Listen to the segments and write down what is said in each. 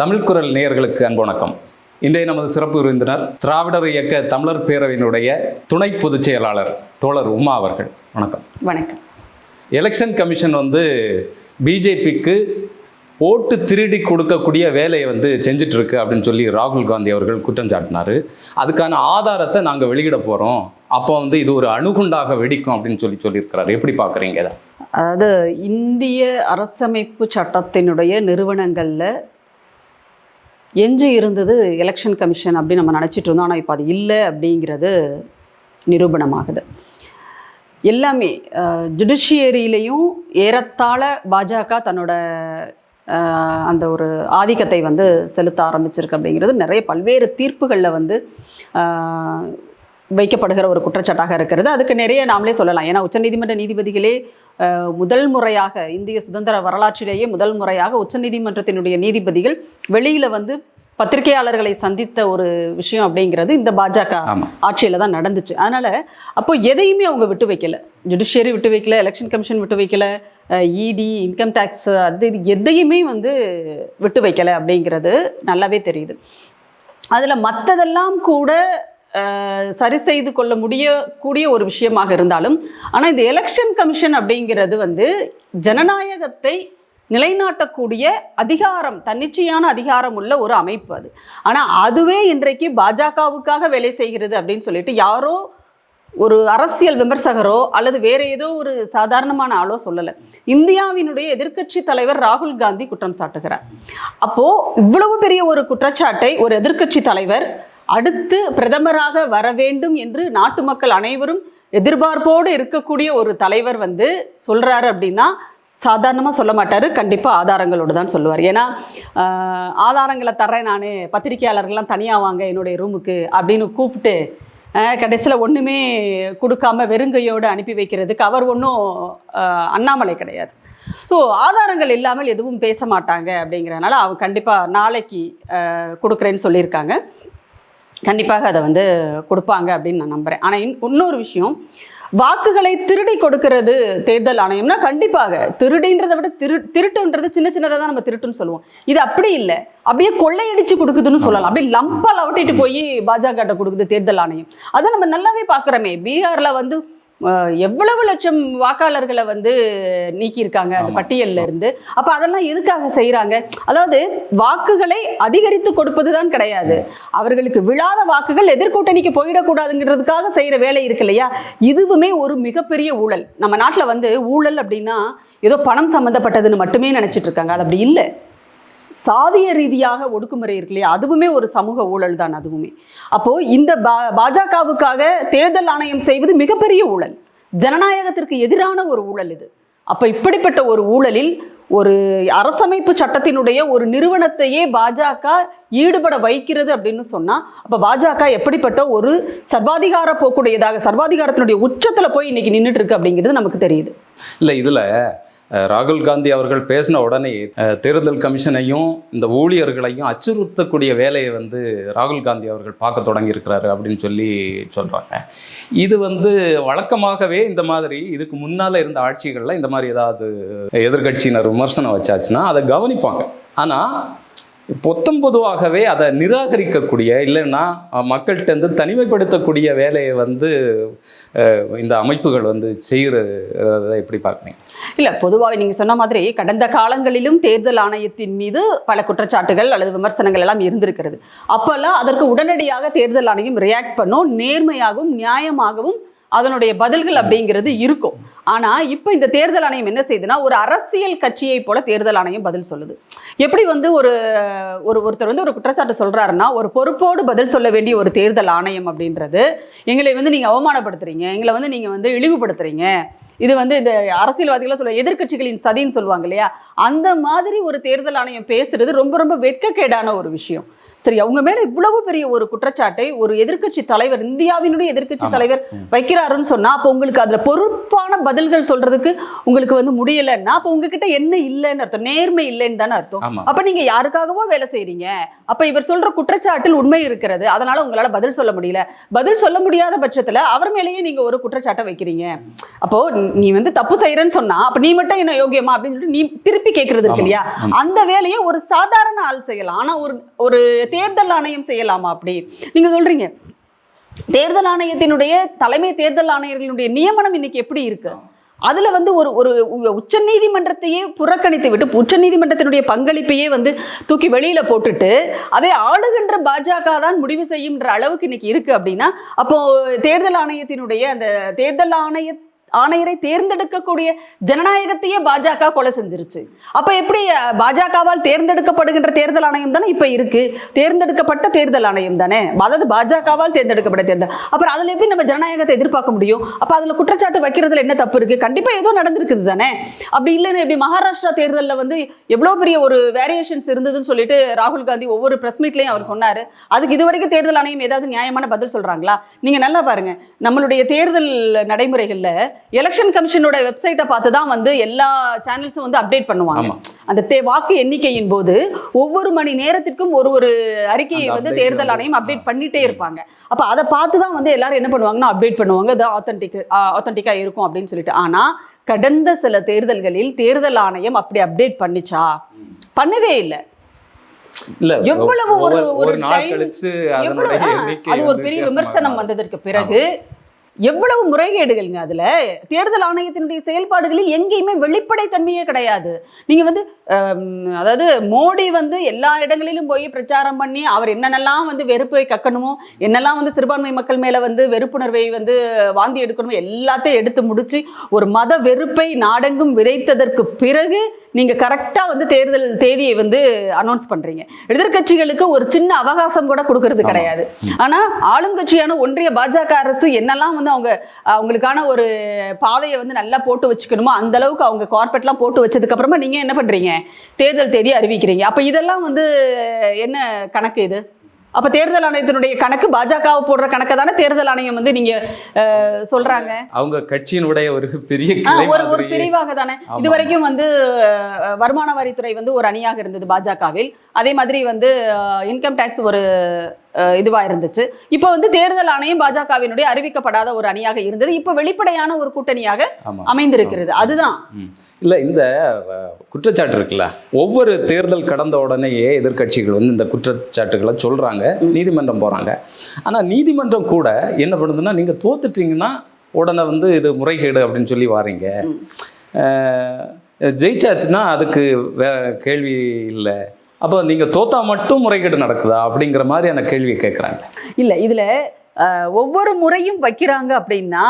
தமிழ் குரல் நேயர்களுக்கு அன்பு வணக்கம். இன்றைய நமது சிறப்பு விருந்தினர் திராவிடர் இயக்க தமிழர் பேரவையினுடைய துணை பொதுச் செயலாளர் தோழர் உமா அவர்கள். வணக்கம். வணக்கம். எலெக்ஷன் கமிஷன் பிஜேபிக்கு ஓட்டு திருடி கொடுக்கக்கூடிய வேலையை செஞ்சுட்டு இருக்கு அப்படின்னு சொல்லி ராகுல் காந்தி அவர்கள் குற்றம் சாட்டினார். அதுக்கான ஆதாரத்தை நாங்கள் வெளியிட போகிறோம், அப்போ இது ஒரு அணுகுண்டாக வெடிக்கும் அப்படின்னு சொல்லியிருக்கிறார். எப்படி பார்க்குறீங்க இதை? அதாவது இந்திய அரசமைப்பு சட்டத்தினுடைய நிறுவனங்களில் எஞ்சி இருந்தது எலெக்ஷன் கமிஷன் அப்படின்னு நம்ம நினச்சிட்டு இருந்தோம். ஆனால் இப்போ அது இல்லை அப்படிங்கிறது நிரூபணமாகுது. எல்லாமே ஜுடிஷியரியிலையும் ஏறத்தாழ பாஜக தன்னோட அந்த ஒரு ஆதிக்கத்தை செலுத்த ஆரம்பிச்சிருக்கு அப்படிங்கிறது நிறைய பல்வேறு தீர்ப்புகளில் வைக்கப்படுகிற ஒரு குற்றச்சாட்டாக இருக்கிறது. அதுக்கு நிறைய நாமளே சொல்லலாம். ஏன்னா உச்சநீதிமன்ற நீதிபதிகளே முதல் முறையாக இந்திய சுதந்திர வரலாற்றிலேயே முதல் முறையாக உச்சநீதிமன்றத்தினுடைய நீதிபதிகள் வெளியில் பத்திரிகையாளர்களை சந்தித்த ஒரு விஷயம் அப்படிங்கிறது இந்த பாஜக ஆட்சியில் தான் நடந்துச்சு. அதனால் அப்போ எதையுமே அவங்க விட்டு வைக்கல, ஜுடிஷியரி விட்டு வைக்கல, எலெக்ஷன் கமிஷன் விட்டு வைக்கல, இடி, இன்கம் டேக்ஸ், அது எதையுமே விட்டு வைக்கலை அப்படிங்கிறது நல்லாவே தெரியுது. அதில் மற்றதெல்லாம் கூட சரி செய்து கொள்ள முடியக்கூடிய ஒரு விஷயமாக இருந்தாலும், ஆனால் இந்த எலெக்ஷன் கமிஷன் அப்படிங்கிறது ஜனநாயகத்தை நிலைநாட்டக்கூடிய அதிகாரம், தன்னிச்சையான அதிகாரம் உள்ள ஒரு அமைப்பு அது. ஆனால் அதுவே இன்றைக்கு பாஜகவுக்காக வேலை செய்கிறது அப்படின்னு சொல்லிட்டு யாரோ ஒரு அரசியல் விமர்சகரோ அல்லது வேற ஏதோ ஒரு சாதாரணமான ஆளோ சொல்லலை. இந்தியாவினுடைய எதிர்க்கட்சி தலைவர் ராகுல் காந்தி குற்றம் சாட்டுகிறார். அப்போ இவ்வளவு பெரிய ஒரு குற்றச்சாட்டை ஒரு எதிர்க்கட்சி தலைவர் அடுத்து பிரதமராக வர வேண்டும் என்று நாட்டு மக்கள் அனைவரும் எதிர்பார்ப்போடு இருக்கக்கூடிய ஒரு தலைவர் சொல்றாரு அப்படின்னா சாதாரணமாக சொல்ல மாட்டார், கண்டிப்பாக ஆதாரங்களோடு தான் சொல்லுவார். ஏன்னா ஆதாரங்களை தர்றேன் நான், பத்திரிகையாளர்கள்லாம் தனியாக வாங்க என்னுடைய ரூமுக்கு அப்படின்னு கூப்பிட்டு கடைசியில் ஒன்றுமே கொடுக்காம வெறுங்கையோடு அனுப்பி வைக்கிறதுக்கு அவர் ஒன்றும் அண்ணாமலை கிடையாது. ஸோ ஆதாரங்கள் இல்லாமல் எதுவும் பேச மாட்டாங்க அப்படிங்கிறதுனால அவங்க கண்டிப்பாக நாளைக்கு கொடுக்குறேன்னு சொல்லியிருக்காங்க. கண்டிப்பாக அதை கொடுப்பாங்க அப்படின்னு நான் நம்புகிறேன். ஆனால் இன்னொரு விஷயம், வாக்குகளை திருடி கொடுக்கிறது தேர்தல் ஆணையம்னா கண்டிப்பாக திருடின்றதை விட திருட்டுன்றது சின்ன சின்னதாக தான் நம்ம திருட்டுன்னு சொல்லுவோம். இது அப்படி இல்லை, அப்படியே கொள்ளையடிச்சு கொடுக்குதுன்னு சொல்லலாம். அப்படியே லம்பா லவட்டிட்டு போய் பாஜக கொடுக்குது தேர்தல் ஆணையம். அதை நம்ம நல்லாவே பார்க்குறோமே. பீகாரில் எவ்வளவு லட்சம் வாக்காளர்களை நீக்கியிருக்காங்க அந்த பட்டியலில் இருந்து. அப்போ அதெல்லாம் எதுக்காக செய்கிறாங்க? அதாவது வாக்குகளை அதிகரித்து கொடுப்பது தான் கிடையாது, அவர்களுக்கு விழாத வாக்குகள் எதிர்கூட்டணிக்கு போயிடக்கூடாதுங்கிறதுக்காக செய்கிற வேலை இருக்கு இல்லையா? இதுவுமே ஒரு மிகப்பெரிய ஊழல். நம்ம நாட்டில் ஊழல் அப்படின்னா ஏதோ பணம் சம்மந்தப்பட்டதுன்னு மட்டுமே நினச்சிட்டு இருக்காங்க. அது அப்படி இல்லை. சாதிய ரீதியாக ஒடுக்குமுறை இருக்கு இல்லையா, அதுவுமே ஒரு சமூக ஊழல் தான் அதுவுமே. அப்போ இந்த பாஜகவுக்காக தேர்தல் ஆணையம் செய்வது மிகப்பெரிய ஊழல், ஜனநாயகத்திற்கு எதிரான ஒரு ஊழல் இது. அப்போ இப்படிப்பட்ட ஒரு ஊழலில் ஒரு அரசமைப்பு சட்டத்தினுடைய ஒரு நிறுவனத்தையே பாஜக ஈடுபட வைக்கிறது அப்படின்னு சொன்னா, அப்ப பாஜக எப்படிப்பட்ட ஒரு சர்வாதிகார போக்குடையதாக, சர்வாதிகாரத்தினுடைய உச்சத்துல போய் இன்னைக்கு நின்றுட்டு இருக்கு அப்படிங்கிறது நமக்கு தெரியுது. இல்லை, இதுல ராகுல் காந்தி அவர்கள் பேசின உடனே தேர்தல் கமிஷனையும் இந்த ஊழியர்களையும் அச்சுறுத்தக்கூடிய வேலையை ராகுல் காந்தி அவர்கள் பார்க்க தொடங்கி இருக்கிறாரு அப்படின்னு சொல்கிறாங்க. இது வழக்கமாகவே இந்த மாதிரி இதுக்கு முன்னால் இருந்த ஆட்சிகளில் இந்த மாதிரி ஏதாவது எதிர்கட்சியினர் விமர்சனம் வச்சாச்சுன்னா அதை கவனிப்பாங்க. ஆனால் பொதுவாகவே அதை நிராகரிக்கக்கூடிய, இல்லைன்னா மக்கள்கிட்ட தனிமைப்படுத்தக்கூடிய வேலையை இந்த அமைப்புகள் செய்கிறத எப்படி பார்க்குறீங்க? இல்லை, பொதுவாக நீங்கள் சொன்ன மாதிரி கடந்த காலங்களிலும் தேர்தல் ஆணையத்தின் மீது பல குற்றச்சாட்டுகள் அல்லது விமர்சனங்கள் எல்லாம் இருந்திருக்கிறது. அப்போல்லாம் அதற்கு உடனடியாக தேர்தல் ஆணையம் ரியாக்ட் பண்ணும், நேர்மையாகவும் நியாயமாகவும் அதனுடைய பதில்கள் அப்படிங்கிறது இருக்கும். ஆனால் இப்போ இந்த தேர்தல் ஆணையம் என்ன செய்யுதுன்னா, ஒரு அரசியல் கட்சியை போல தேர்தல் ஆணையம் பதில் சொல்லுது. எப்படி ஒருத்தர் ஒரு குற்றச்சாட்டு சொல்றாருன்னா, ஒரு பொறுப்போடு பதில் சொல்ல வேண்டிய ஒரு தேர்தல் ஆணையம் அப்படின்றது, எங்களை நீங்க அவமானப்படுத்துறீங்க, எங்களை நீங்க இழிவுபடுத்துறீங்க, இது இந்த அரசியல்வாதிகளை சொல்ல எதிர்கட்சிகளின் சதின்னு சொல்லுவாங்க இல்லையா, அந்த மாதிரி ஒரு தேர்தல் ஆணையம் பேசுறது ரொம்ப ரொம்ப வெட்கக்கேடான ஒரு விஷயம். சரி, அவங்க மேல இவ்வளவு பெரிய ஒரு குற்றச்சாட்டை ஒரு எதிர்க்கட்சி தலைவர், இந்தியாவினுடைய எதிர்க்கட்சி தலைவர் வைக்கிறாருன்னு சொன்னா, அப்போ உங்களுக்கு அதுல பொறுப்பான பதில்கள் சொல்றதுக்கு உங்களுக்கு வந்து முடியலன்னா, அப்போ உங்ககிட்ட என்ன இல்லைன்னு அர்த்தம், நேர்மை இல்லைன்னு தானே அர்த்தம். அப்ப நீங்க யாருக்காகவோ வேலை செய்றீங்க. அப்ப இவர் சொல்ற குற்றச்சாட்டில் உண்மை இருக்கிறது, அதனால உங்களால பதில் சொல்ல முடியல. பதில் சொல்ல முடியாத பட்சத்துல அவர் மேலேயே நீங்க ஒரு குற்றச்சாட்டை வைக்கிறீங்க. அப்போ நீ வந்து தப்பு செய்யறேன்னு சொன்னா, அப்ப நீ மட்டும் என்ன யோகியமா அப்படின்னு சொல்லிட்டு நீ திருப்பி கேட்கறது இருக்கு இல்லையா, அந்த வேலையை ஒரு சாதாரண ஆள் செய்யலாம். ஆனா ஒரு தேர்தல் ஆணையம் செய்யலாமா? அப்படி நீங்க சொல்றீங்க. தேர்தல் ஆணையத்தினுடைய தலைமை தேர்தல் ஆணையர்களுடைய நியமனம் இன்னைக்கு எப்படி இருக்கு? அதுல வந்து ஒரு உச்ச நீதிமன்றத்தையே புறக்கணித்து விட்டு, உச்ச நீதிமன்றத்தினுடைய பங்களிப்பையே வந்து தூக்கி வெளியில போட்டுட்டு, அதை ஆளுகின்ற பாஜக தான் முடிவு செய்யும்ன்ற அளவுக்கு இன்னைக்கு இருக்கு அப்படின்னா, அப்போ தேர்தல் ஆணையத்தினுடைய அந்த தேர்தல் ஆணையரை தேர்ந்தெடுக்கக்கூடிய ஜனநாயகத்தையே பாஜக கொலை செஞ்சிருச்சு. அப்ப எப்படி பாஜகவால் தேர்ந்தெடுக்கப்படுகின்ற தேர்தல் ஆணையம் தானே இப்ப இருக்கு, தேர்ந்தெடுக்கப்பட்ட தேர்தல் ஆணையம் தானே, அதாவது பாஜகவால் தேர்ந்தெடுக்கப்பட்ட தேர்தல். அப்புறம் அதுல எப்படி நம்ம ஜனநாயகத்தை எதிர்பார்க்க முடியும்? அப்ப அதுல குற்றச்சாட்டு வைக்கிறதுல என்ன தப்பு இருக்கு? கண்டிப்பா ஏதோ நடந்திருக்குது தானே. அப்படி இல்லைன்னு எப்படி மகாராஷ்டிரா தேர்தலில் வந்து எவ்வளவு பெரிய ஒரு வேரியேஷன்ஸ் இருந்ததுன்னு சொல்லிட்டு ராகுல் காந்தி ஒவ்வொரு பிரஸ் மீட்லயும் அவர் சொன்னாரு. அதுக்கு இதுவரைக்கும் தேர்தல் ஆணையம் ஏதாவது நியாயமான பதில் சொல்றாங்களா? நீங்க நல்லா பாருங்க, நம்மளுடைய தேர்தல் நடைமுறைகள்ல எலெக்ஷன் கமிஷனோட வெப்சைட்டை பார்த்து தான் வந்து எல்லா சேனல்ஸும் வந்து அப்டேட் பண்ணுவாங்க. அந்த வாக்கு எண்ணிக்கையின் போது ஒவ்வொரு மணி நேரத்திற்கும் ஒரு அறிக்கையை வந்து தேர்தல் ஆணையம் அப்டேட் பண்ணிட்டே இருப்பாங்க. அப்ப அதை பார்த்து தான் வந்து எல்லாரும் என்ன பண்ணுவாங்கன்னா அப்டேட் பண்ணுவாங்க, அது ஆத்தென்டிக்கா இருக்கும் அப்படின்னு சொல்லிட்டு. ஆனா கடந்த சில தேர்தல்களில் தேர்தல் ஆணையம் அப்படி அப்டேட் பண்ணிச்சா? பண்ணவே இல்லை. எவ்வளவு ஒரு நாள் கழிச்சு அது ஒரு பெரிய விமர்சனம் வந்ததற்கு பிறகு எவ்வளவு முறைகேடுகள்ங்க. அதுல தேர்தல் ஆணையத்தினுடைய செயல்பாடுகளில் எங்கேயுமே வெளிப்படைத்தன்மையே கிடையாது. நீங்க வந்து அதாவது மோடி வந்து எல்லா இடங்களிலும் போய் பிரச்சாரம் பண்ணி அவர் என்னென்னலாம் வந்து வெறுப்பை கக்கணுமோ, என்னெல்லாம் வந்து சிறுபான்மை மக்கள் மேல வந்து வெறுப்புணர்வை வந்து வாந்தி எடுக்கணுமோ எல்லாத்தையும் எடுத்து முடிச்சு ஒரு மத வெறுப்பை நாடெங்கும் விதைத்ததற்கு பிறகு நீங்க கரெக்டா வந்து தேர்தல் தேதியை வந்து அனௌன்ஸ் பண்றீங்க. எதிர்கட்சிகளுக்கு ஒரு சின்ன அவகாசம் கூட கொடுக்கறது கிடையாது. ஆனா ஆளுங்கட்சியான ஒன்றிய பாஜக அரசு என்னெல்லாம் வந்து அவங்களுக்கான ஒரு பாதையை வந்து நல்லா போட்டு வச்சுக்கணுமோ அந்த அளவுக்கு அவங்க கார்பெட்லாம் போட்டு வச்சதுக்கு அப்புறமா நீங்க என்ன பண்றீங்க? தேர்தல் தேதி அறிவிக்கிறீங்க. அப்ப இதெல்லாம் வந்து என்ன கணக்கு இது? அப்ப தேர்தல் ஆணையத்தினுடைய கணக்கு பாஜக போடுற கணக்கு தானே தேர்தல் ஆணையம் வந்து நீங்க சொல்றாங்க. அவங்க கட்சியினுடைய ஒரு பெரிய ஒரு பிரிவாக தானே. இதுவரைக்கும் வந்து வருமான வரித்துறை வந்து ஒரு அணியாக இருந்தது பாஜகவில். அதே மாதிரி வந்து இன்கம் டாக்ஸ் ஒரு இதுவா இருந்துச்சு. இப்ப வந்து தேர்தல் ஆணையம் பாஜகவினுடைய அறிவிக்கப்படாத ஒரு அணியாக இருந்தது. இப்ப வெளிப்படையான ஒரு கூட்டணியாக அமைந்திருக்கிறது. அதுதான் இல்ல இந்த குற்றச்சாட்டு இருக்குல்ல, ஒவ்வொரு தேர்தல் கடந்த உடனேயே எதிர்கட்சிகள் வந்து இந்த குற்றச்சாட்டுகளை சொல்றாங்க, நீதிமன்றம் போறாங்க. ஆனா நீதிமன்றம் கூட என்ன பண்ணுதுன்னா, நீங்க தோத்துட்டீங்கன்னா உடனே வந்து இது முறைகேடு அப்படின்னு சொல்லி வாரீங்க, ஜெயிச்சாச்சுன்னா அதுக்கு கேள்வி இல்லை, அப்போ நீங்க தோத்தா மட்டும் முறைகேடு நடக்குதா அப்படிங்கிற மாதிரியான கேள்வியை கேட்குறாங்க. இல்லை, இதுல ஒவ்வொரு முறையும் வைக்கிறாங்க அப்படின்னா,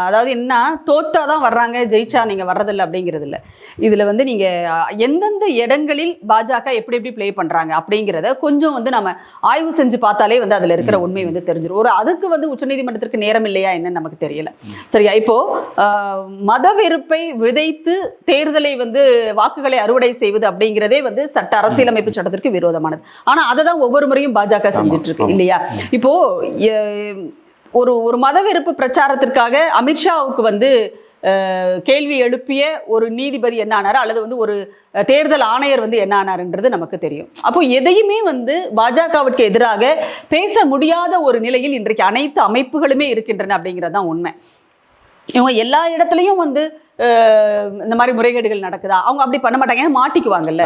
அதாவது என்ன, தோத்தாதான் வர்றாங்க, ஜெயிச்சா நீங்க வர்றதில்லை அப்படிங்கிறது இல்லை. இதுல வந்து நீங்க எந்தெந்த இடங்களில் பாஜக எப்படி எப்படி பிளே பண்றாங்க அப்படிங்கிறத கொஞ்சம் வந்து நம்ம ஆய்வு செஞ்சு பார்த்தாலே வந்து அதுல இருக்கிற உண்மை வந்து தெரிஞ்சிடும். அதுக்கு வந்து உச்சநீதிமன்றத்திற்கு நேரம் இல்லையா என்னன்னு நமக்கு தெரியல. சரியா? இப்போ மத வெறுப்பை விதைத்து தேர்தலை வந்து வாக்குகளை அறுவடை செய்வது அப்படிங்கிறதே வந்து சட்ட அரசியலமைப்பு சட்டத்திற்கு விரோதமானது. ஆனா அதை தான் ஒவ்வொரு முறையும் பாஜக செஞ்சுட்டு இருக்கு இல்லையா? இப்போ ஒரு மதவெறுப்பு பிரச்சாரத்திற்காக அமித்ஷாவுக்கு வந்து கேள்வி எழுப்பிய ஒரு நீதிபதி என்ன ஆனார், அல்லது வந்து ஒரு தேர்தல் ஆணையர் வந்து என்ன ஆனார்ன்றது நமக்கு தெரியும். அப்போ எதையுமே வந்து பாஜகவிற்கு எதிராக பேச முடியாத ஒரு நிலையில் இன்றைக்கு அனைத்து அமைப்புகளுமே இருக்கின்றன அப்படிங்கிறது தான் உண்மை. இவங்க எல்லா இடத்துலையும் வந்து இந்த மாதிரி முறைகேடுகள் நடக்குதா, அவங்க அப்படி பண்ண மாட்டாங்க, ஏன்னா மாட்டிக்குவாங்கல்ல.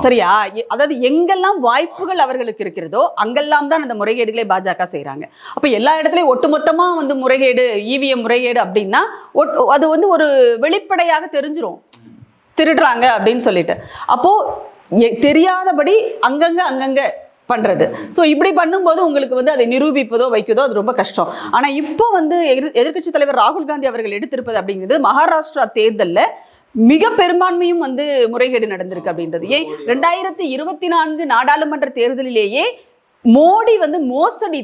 சரியா? அதாவது எங்கெல்லாம் வாய்ப்புகள் அவர்களுக்கு இருக்கிறதோ அங்கெல்லாம் தான் அந்த முறைகேடுகளை பாஜக செய்யறாங்க. அப்ப எல்லா இடத்துலயும் ஒட்டுமொத்தமா வந்து முறைகேடு, இவிஎம் முறைகேடு அப்படின்னா அது வந்து ஒரு வெளிப்படையாக தெரிஞ்சிரும், திருடுறாங்க அப்படின்னு சொல்லிட்டு. அப்போ தெரியாதபடி அங்கங்க பண்றது. ஸோ இப்படி பண்ணும்போது உங்களுக்கு வந்து அதை நிரூபிப்பதோ வைக்கதோ அது ரொம்ப கஷ்டம். ஆனா இப்போ வந்து எதிர்க்கட்சி தலைவர் ராகுல் காந்தி அவர்கள் எடுத்திருப்பது அப்படிங்கிறது மகாராஷ்டிரா தேர்தலில் மிக பெரும்பான்மையும் வந்து முறைகேடு நடந்திருக்கு அப்படின்றது. ஏன் 2024 நாடாளுமன்ற தேர்தலிலேயே மோடி வந்து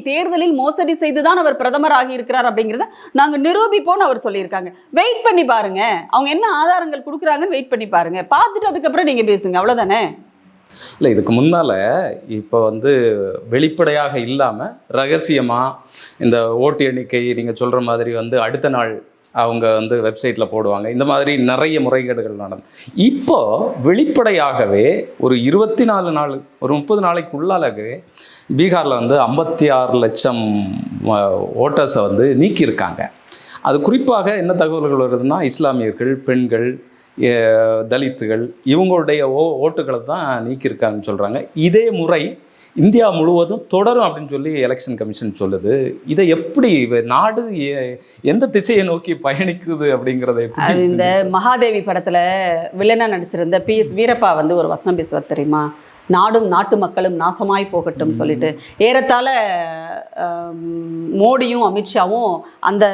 தேர்தலில் மோசடி செய்துதான் அவர் பிரதமர் ஆகி இருக்கிறார் அப்படிங்கிறத நாங்க நிரூபிப்போம்னு அவர் சொல்லியிருக்காங்க. வெயிட் பண்ணி பாருங்க, அவங்க என்ன ஆதாரங்கள் கொடுக்குறாங்கன்னு வெயிட் பண்ணி பாருங்க, பார்த்துட்டு அதுக்கப்புறம் நீங்க பேசுங்க, அவ்வளவுதானே. இல்லை, இதுக்கு முன்னால் இப்போ வந்து வெளிப்படையாக இல்லாமல் ரகசியமாக இந்த ஓட்டு எண்ணிக்கை நீங்கள் சொல்கிற மாதிரி வந்து அடுத்த நாள் அவங்க வந்து வெப்சைட்டில் போடுவாங்க. இந்த மாதிரி நிறைய முறைகேடுகள் நடந்து இப்போ வெளிப்படையாகவே ஒரு 24 நாள், ஒரு 30 நாளைக்குள்ளாகவே பீகாரில் வந்து 56 லட்சம் ஓட்டர்ஸை வந்து நீக்கியிருக்காங்க. அது குறிப்பாக என்ன தகவல்கள் வருதுன்னா, இஸ்லாமியர்கள், பெண்கள், தலித்துகள் இவங்களுடைய ஓட்டுகளை தான் நீக்கியிருக்காங்கன்னு சொல்கிறாங்க. இதே முறை இந்தியா முழுவதும் தொடரும் அப்படின்னு சொல்லி எலெக்ஷன் கமிஷன் சொல்லுது. இதை எப்படி நாடு எந்த திசையை நோக்கி பயணிக்குது அப்படிங்கிறத எப்படி? இந்த மகாதேவி படத்துல வில்லனா நடிச்சிருந்த PS வீரப்பா வந்து ஒரு வசனம் பேசுவார் தெரியுமா? நாடும் நாட்டு மக்களும் நாசமாய் போகட்டும் சொல்லிட்டு. ஏறத்தாழ மோடியும் அமித்ஷாவும் அந்த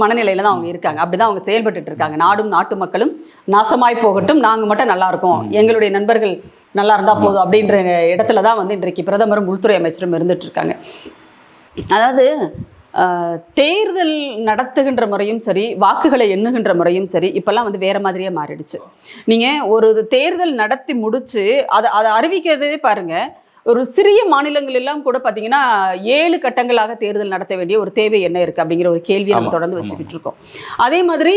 மனநிலையில தான் அவங்க இருக்காங்க. அப்படிதான் அவங்க செயல்பட்டு இருக்காங்க. நாடும் நாட்டு மக்களும் நாசமாய் போகட்டும், நாங்க மட்டும் நல்லா இருக்கோம், எங்களுடைய நண்பர்கள் நல்லா இருந்தா போதும் அப்படின்ற இடத்துல தான் வந்து இன்றைக்கு பிரதமரும் உள்துறை அமைச்சரும் இருந்துட்டு இருக்காங்க. அதாவது தேர்தல் நடத்துகின்ற முறையும் சரி, வாக்குகளை எண்ணுகின்ற முறையும் சரி, இப்பெல்லாம் வந்து வேற மாதிரியே மாறிடுச்சு. நீங்க ஒரு தேர்தல் நடத்தி முடிச்சு அதை அறிவிக்கிறதே பாருங்க, ஒரு சிறிய மாநிலங்கள் எல்லாம் கூட பார்த்தீங்கன்னா 7 கட்டங்களாக தேர்தல் நடத்த வேண்டிய ஒரு தேவை என்ன இருக்குது அப்படிங்கிற ஒரு கேள்வியை நம்ம தொடர்ந்து வச்சுக்கிட்டு இருக்கோம். அதே மாதிரி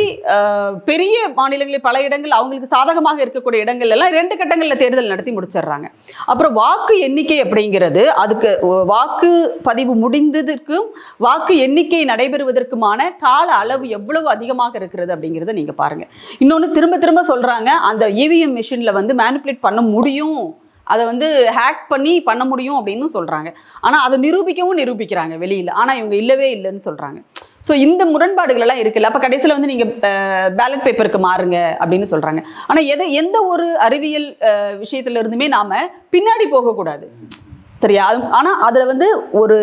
பெரிய மாநிலங்களில் பல இடங்கள் அவங்களுக்கு சாதகமாக இருக்கக்கூடிய இடங்கள் எல்லாம் 2 கட்டங்களில் தேர்தல் நடத்தி முடிச்சிடுறாங்க. அப்புறம் வாக்கு எண்ணிக்கை அப்படிங்கிறது, அதுக்கு வாக்கு பதிவு முடிந்ததற்கும் வாக்கு எண்ணிக்கை நடைபெறுவதற்குமான கால அளவு எவ்வளவு அதிகமாக இருக்கிறது அப்படிங்கிறத நீங்கள் பாருங்கள். இன்னொன்று திரும்ப திரும்ப சொல்கிறாங்க, அந்த EVM மிஷினில் வந்து மேனிப்புலேட் பண்ண முடியும், அதை வந்து ஹேக் பண்ண முடியும் அப்படின்னு சொல்கிறாங்க. ஆனால் அதை நிரூபிக்கிறாங்க வெளியில். ஆனால் இவங்க இல்லவே இல்லைன்னு சொல்கிறாங்க. ஸோ இந்த முரண்பாடுகள் எல்லாம் இருக்குல்ல. அப்போ கடைசியில் வந்து நீங்கள் பேலட் பேப்பருக்கு மாறுங்க அப்படின்னு சொல்கிறாங்க. ஆனால் எந்த ஒரு அறிவியல் விஷயத்துல இருந்துமே நாம் பின்னாடி போகக்கூடாது, சரியா? ஆனால் அதில் வந்து ஒரு